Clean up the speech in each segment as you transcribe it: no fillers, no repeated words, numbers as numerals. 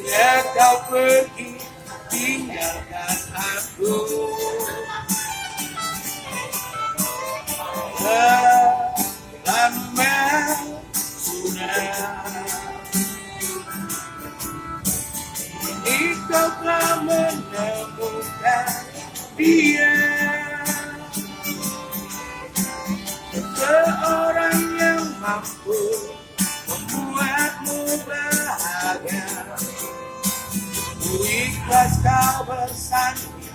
Bila kau pergi tinggalkan aku, lama sudah ini kau telah menemukan dia, seorang yang mampu membuatmu bahagia. Ku ikhlas kau bersanding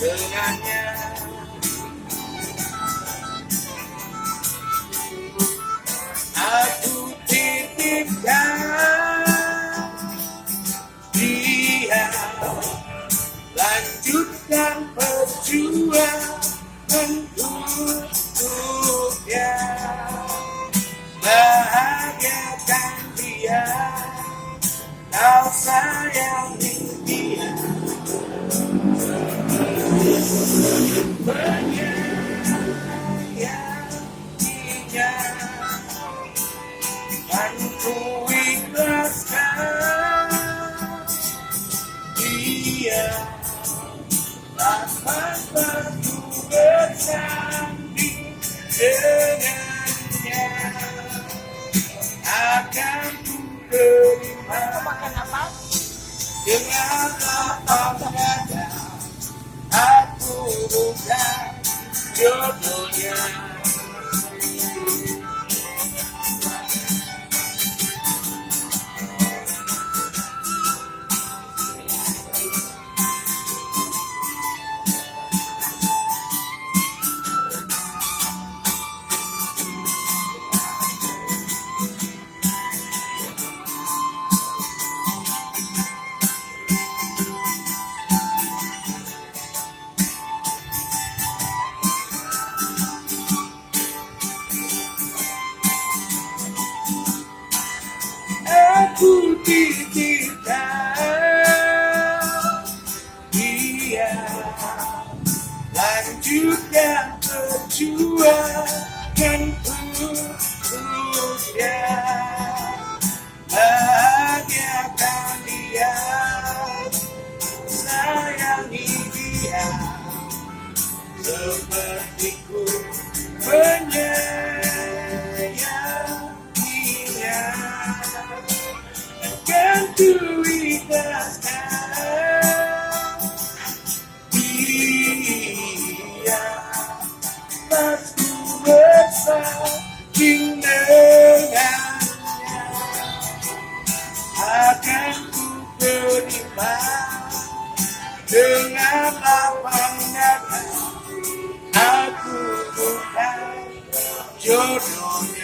dengannya. Aku titipkan dia, lanjutkan perjuangan untuknya, bahagiakan dia, kau sayangi dia, menyayanginya, dan ku ikhlaskan dia, tanpa perlu bersanding dengannya, akan ku terima dengan lapang dada. Aku bukan jodohnya. Aku titipkan dia, lanjutkan perjuangan untuknya, bahagiakan dia, sayangi dia, sepertiku menyayanginya. Akan ku ikhlaskan dia, pas ku bersanding dengannya, akan ku terima dengan lapang dada. Aku bukan jodoh.